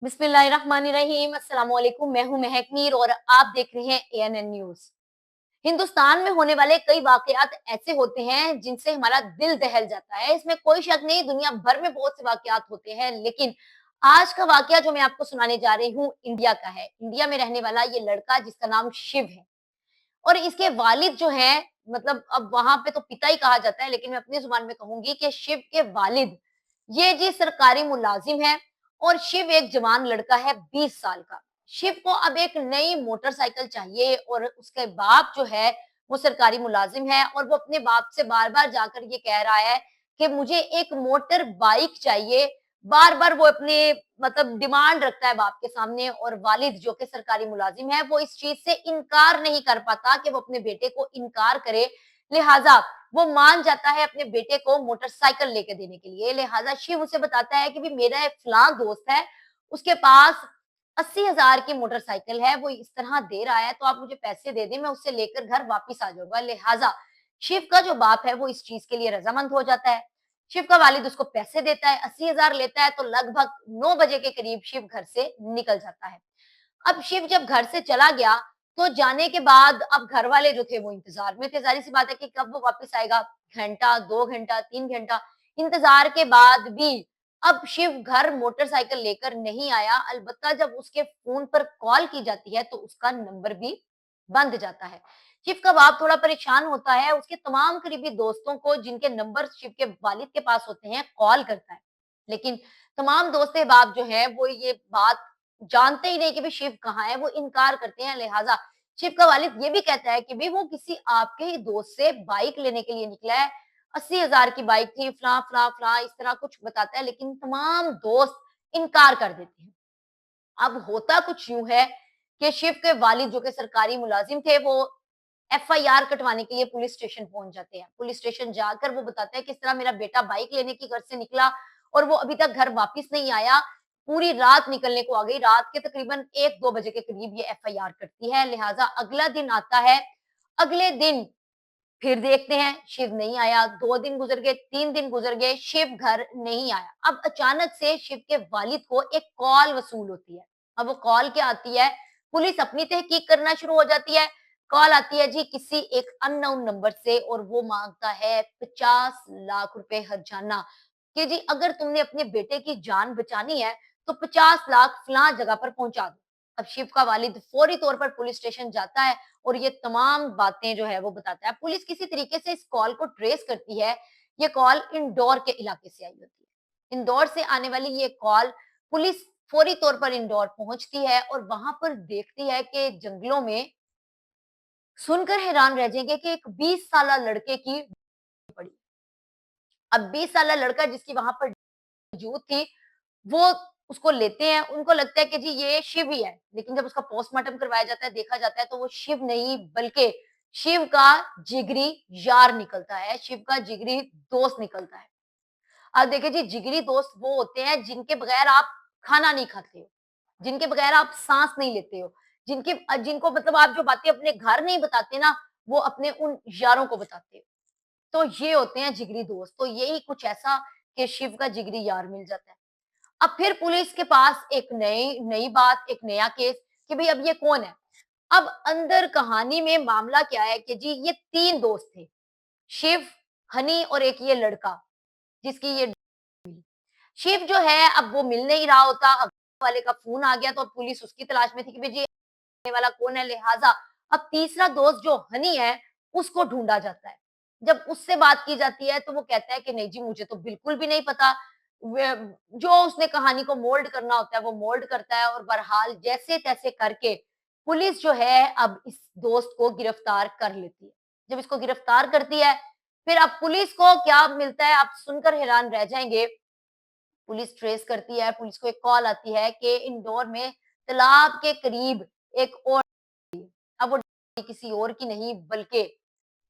बिस्मिल्लाहिर्रहमानिर्रहीम। अस्सलाम वालेकुम। मैं हूं महक मीर और आप देख रहे हैं एएनएन न्यूज। हिंदुस्तान में होने वाले कई वाकयात ऐसे होते हैं जिनसे हमारा दिल दहल जाता है। इसमें कोई शक नहीं, दुनिया भर में बहुत से वाकयात होते हैं, लेकिन आज का वाकया जो मैं आपको सुनाने जा रही हूँ इंडिया का है। इंडिया में रहने वाला ये लड़का जिसका नाम शिव है और इसके वालिद जो हैं, मतलब अब वहां पे तो पिता ही कहा जाता है, लेकिन मैं अपनी जुबान में कहूंगी कि शिव के वालिद ये जी सरकारी मुलाजिम है और शिव एक जवान लड़का है 20 साल का। शिव को अब एक नई मोटरसाइकिल चाहिए और उसके बाप जो है वो सरकारी मुलाजिम है और वो अपने बाप से बार बार जाकर ये कह रहा है कि मुझे एक मोटर बाइक चाहिए। बार बार वो अपने मतलब डिमांड रखता है बाप के सामने और वालिद जो कि सरकारी मुलाजिम है वो इस चीज से इनकार नहीं कर पाता कि वो अपने बेटे को इनकार करे। लिहाजा वो मान जाता है अपने बेटे को मोटरसाइकिल लेके देने के लिए। लिहाजा शिव उसे बताता है कि भी मेरा एक फलां दोस्त है, उसके पास 80,000 की मोटरसाइकिल है, वो इस तरह दे रहा है, तो आप मुझे पैसे दे दें, मैं उससे लेकर घर वापिस आ जाऊंगा। लिहाजा शिव का जो बाप है वो इस चीज के लिए रजामंद हो जाता है। शिव का वालिद उसको पैसे देता है, 80,000 लेता है, तो लगभग 9 बजे के करीब शिव घर से निकल जाता है। अब शिव जब घर से चला गया तो जाने के बाद अब घर वाले जो थे वो इंतजार में थे। जाहिर सी बात है कि कब वो वापस आएगा। घंटा, 2 घंटा, 3 घंटा इंतजार के बाद भी अब शिव घर मोटरसाइकिल लेकर नहीं आया। अलबत्ता जब उसके फोन पर कॉल की जाती है तो उसका नंबर भी बंद जाता है। शिव का बाप थोड़ा परेशान होता है, उसके तमाम करीबी दोस्तों को जिनके नंबर शिव के वालिद के पास होते हैं कॉल करता है, लेकिन तमाम दोस्ते बाप जो है वो ये बात जानते ही नहीं कि भी शिव कहाँ है, वो इनकार करते हैं। लिहाजा शिव का वालिद ये भी कहता है कि भी वो किसी आपके ही दोस्त से बाइक लेने के लिए निकला है, 80,000 की बाइक थी, फला फला फला इस तरह कुछ बताता है, लेकिन तमाम दोस्त इनकार कर देते हैं। अब होता कुछ यूं है कि शिव के वालिद जो कि सरकारी मुलाजिम थे वो एफआईआर कटवाने के लिए पुलिस स्टेशन पहुंच जाते हैं। पुलिस स्टेशन जाकर वो बताते हैं किस तरह मेरा बेटा बाइक लेने की घर से निकला और वो अभी तक घर वापस नहीं आया। पूरी रात निकलने को आ गई, रात के तकरीबन 1-2 बजे के करीब ये एफआईआर कटती है। लिहाजा अगला दिन आता है, अगले दिन फिर देखते हैं शिव नहीं आया। 2 दिन गुजर गए, 3 दिन गुजर गए, शिव घर नहीं आया। अब अचानक से शिव के वालिद को एक कॉल वसूल होती है। अब वो कॉल क्या आती है, पुलिस अपनी तहकीक करना शुरू हो जाती है। कॉल आती है जी किसी एक अननोन नंबर से और वो मांगता है 50 लाख रुपए हर्जाना कि जी अगर तुमने अपने बेटे की जान बचानी है तो 50 लाख फलां जगह पर पहुंचा दो। अब शिव का वालिद फौरी तौर पर पुलिस स्टेशन जाता है और ये तमाम बातें जो है वो बताता है। पुलिस किसी तरीके से इस कॉल को ट्रेस करती है। ये कॉल इंदौर के इलाके से आई होती है। इंदौर से आने वाली ये कॉल पुलिस फौरी तौर पर इंदौर पहुंचती है और वहां पर देखती है कि जंगलों में सुनकर हैरान रह जाएंगे कि एक 20 साला लड़के की पड़ी। अब 20 साला लड़का जिसकी वहां पर मौजूद थी, वो उसको लेते हैं, उनको लगता है कि जी ये शिव ही है, लेकिन जब उसका पोस्टमार्टम करवाया जाता है, देखा जाता है तो वो शिव नहीं बल्कि शिव का जिगरी यार निकलता है, शिव का जिगरी दोस्त निकलता है। अब देखिए जी जिगरी दोस्त वो होते हैं जिनके बगैर आप खाना नहीं खाते हो, जिनके बगैर आप सांस नहीं लेते हो, जिनको मतलब आप जो बातें अपने घर नहीं बताते ना, वो अपने उन यारों को बताते हो। तो ये होते हैं जिगरी दोस्त। तो यही कुछ ऐसा कि शिव का जिगरी यार मिल जाता है। अब फिर पुलिस के पास एक नई नई बात, एक नया केस कि भाई अब ये कौन है। अब अंदर कहानी में मामला क्या है कि जी ये 3 दोस्त थे, शिव, हनी और एक ये लड़का जिसकी ये मिली। शिव जो है अब वो मिल नहीं रहा होता, अब वाले का फोन आ गया तो अब पुलिस उसकी तलाश में थी कि भाई जी आने वाला कौन है। लिहाजा अब तीसरा दोस्त जो हनी है उसको ढूंढा जाता है। जब उससे बात की जाती है तो वो कहता है कि नहीं जी मुझे तो बिल्कुल भी नहीं पता। जो उसने कहानी को मोल्ड करना होता है वो मोल्ड करता है और बहरहाल जैसे तैसे करके पुलिस जो है अब इस दोस्त को गिरफ्तार कर लेती है। जब इसको गिरफ्तार करती है फिर अब पुलिस को क्या मिलता है आप सुनकर हैरान रह जाएंगे। पुलिस ट्रेस करती है, पुलिस को एक कॉल आती है कि इंदौर में तालाब के करीब एक और, अब वो किसी और की नहीं बल्कि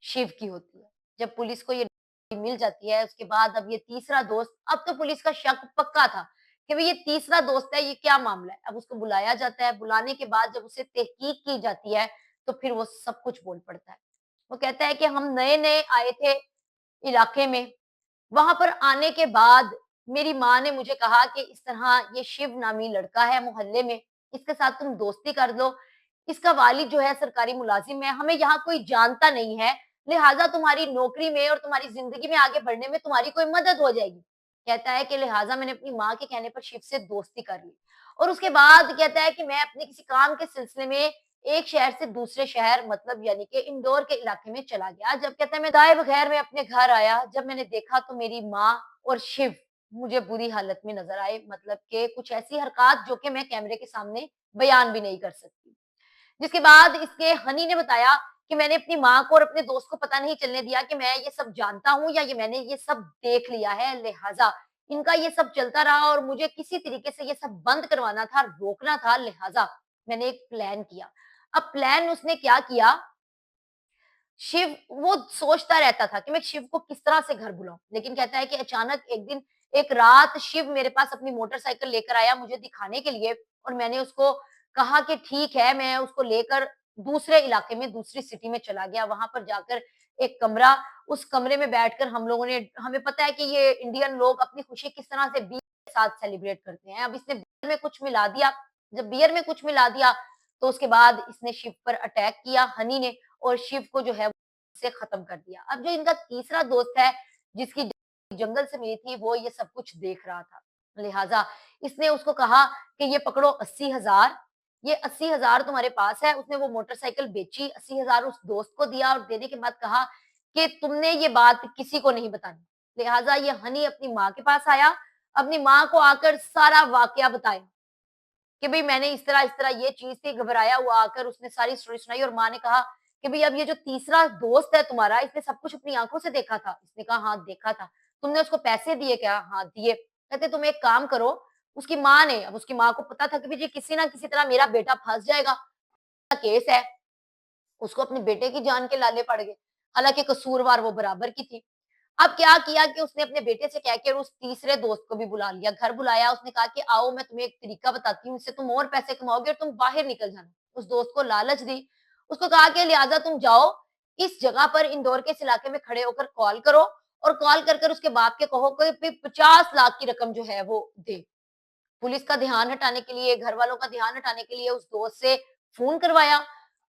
शिव की होती है। जब पुलिस को ये मिल जाती है उसके बाद अब ये तीसरा दोस्त, अब तो पुलिस का शक पक्का था कि भाई ये तीसरा दोस्त है, ये क्या मामला है। अब उसको बुलाया जाता है, बुलाने के बाद जब उसे तहकीक की जाती है तो फिर वो सब कुछ बोल पड़ता है। वो कहता है कि हम नए नए आए थे इलाके में, वहां पर आने के बाद मेरी माँ ने मुझे कहा कि इस तरह ये शिव नामी लड़का है मोहल्ले में, इसके साथ तुम दोस्ती कर लो। इसका वालिद जो है सरकारी मुलाजिम है, हमें यहाँ कोई जानता नहीं है, लिहाज़ा तुम्हारी नौकरी में और तुम्हारी ज़िंदगी में आगे बढ़ने में तुम्हारी कोई मदद हो जाएगी। कहता है कि लिहाज़ा मैंने अपनी माँ के कहने पर शिव से दोस्ती कर ली और उसके बाद कहता है कि मैं अपने किसी काम के सिलसिले में एक शहर से दूसरे शहर मतलब यानी कि इंदौर के इलाके में चला गया। जब कहता है मैं दाए बगैर मैं अपने घर आया, जब मैंने देखा तो मेरी माँ और शिव मुझे बुरी हालत में नज़र आए मतलब कि कुछ ऐसी हरकत जो कि मैं कैमरे के सामने बयान भी नहीं कर सकती। जिसके बाद इसके हनी ने बताया कि मैंने अपनी माँ को और अपने दोस्त को पता नहीं चलने दिया कि मैं ये सब जानता हूँ या ये मैंने ये सब देख लिया है, लिहाज़ा इनका ये सब चलता रहा और मुझे किसी तरीके से ये सब बंद करवाना था, रोकना था, लिहाज़ा मैंने एक प्लान किया। अब प्लान उसने क्या किया, शिव वो सोचता रहता था कि मैं शिव को किस तरह से घर बुलाऊँ, लेकिन कहता है कि अचानक एक दिन, एक रात शिव मेरे पास अपनी मोटरसाइकिल लेकर आया मुझे दिखाने के लिए और मैंने उसको कहा कि ठीक है, मैं उसको लेकर दूसरे इलाके में, दूसरी सिटी में चला गया। वहाँ पर जाकर एक कमरा, उस कमरे में बैठकर हम लोगों ने हमें पता है कि ये इंडियन लोग अपनी खुशी किस तरह से बीयर के साथ सेलिब्रेट करते हैं। अब इसने बियर में कुछ मिला दिया, जब बियर में कुछ मिला दिया, तो उसके बाद इसने शिव पर अटैक किया हनी ने और शिव को जो है से खत्म कर दिया। अब जो इनका तीसरा दोस्त है, जिसकी जंगल से मिली थी, वो ये सब कुछ देख रहा था। लिहाज़ा इसने उसको कहा कि ये पकड़ो 80,000, ये 80,000 तुम्हारे पास है। उसने वो मोटरसाइकिल बेची, 80,000 उस दोस्त को दिया और देने के बाद कहा कि तुमने ये बात किसी को नहीं बतानी। लिहाज़ा ये हनी अपनी माँ के पास आया, अपनी माँ को आकर सारा वाकया बताया कि भई मैंने इस तरह ये चीज़ थी, घबराया हुआ आकर उसने सारी स्टोरी सुनाई और माँ ने कहा कि भई अब ये जो तीसरा दोस्त है तुम्हारा, इसने सब कुछ अपनी आँखों से देखा था? इसने कहा हाँ, देखा था। तुमने उसको पैसे दिए क्या? हाँ, दिए। कहते तुम एक काम करो, उसकी माँ ने अब उसकी माँ को पता था कि भई ये किसी न किसी तरह मेरा बेटा फँस जाएगा, केस है। उसको अपने बेटे की जान के लाले पड़ गए। हालाँकि कसूरवार वो बराबर की थी। अब क्या किया कि उसने अपने बेटे से कह के उस तीसरे दोस्त को भी बुला लिया, घर बुलाया, उसने कहा कि आओ मैं तुम्हें एक तरीका बताती हूँ, इससे तुम और पैसे कमाओगे और तुम बाहर निकल जाना। उस दोस्त को लालच दी, उसको कहा कि लिहाज़ा तुम जाओ, इस जगह पर इंदौर के इस इलाके में खड़े होकर कॉल करो और कॉल कर कर उसके बाप के कहो कि भई 50 लाख की रकम जो है वो दे। पुलिस का ध्यान हटाने के लिए, घर वालों का ध्यान हटाने के लिए उस दोस्त से फ़ोन करवाया।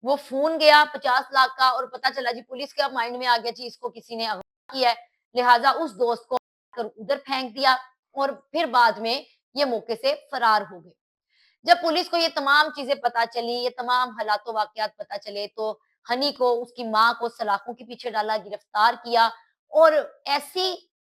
वो फ़ोन गया 50 लाख का और पता चला जी पुलिस के अब माइंड में आ गया जी इसको किसी ने अगवा किया है। लिहाज़ा उस दोस्त को कर उधर फेंक दिया और फिर बाद में ये मौके से फरार हो गए। जब पुलिस को ये तमाम चीज़ें पता चली, ये तमाम हालात वाक़यात पता चले तो हनी को, उसकी माँ को सलाखों के पीछे डाला, गिरफ्तार किया और ऐसी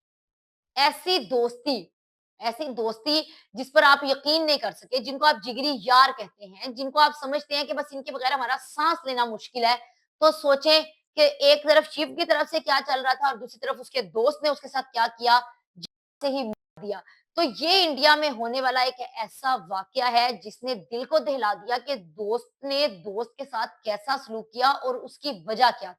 ऐसी दोस्ती ऐसी दोस्ती जिस पर आप यकीन नहीं कर सके, जिनको आप जिगरी यार कहते हैं, जिनको आप समझते हैं कि बस इनके बगैर हमारा साँस लेना मुश्किल है, तो सोचें कि एक तरफ शिव की तरफ से क्या चल रहा था और दूसरी तरफ उसके दोस्त ने उसके साथ क्या किया, जान से ही मार दिया। तो ये इंडिया में होने वाला एक ऐसा वाक़या है जिसने दिल को दहला दिया कि दोस्त ने दोस्त के साथ कैसा सलूक किया और उसकी वजह क्या थी।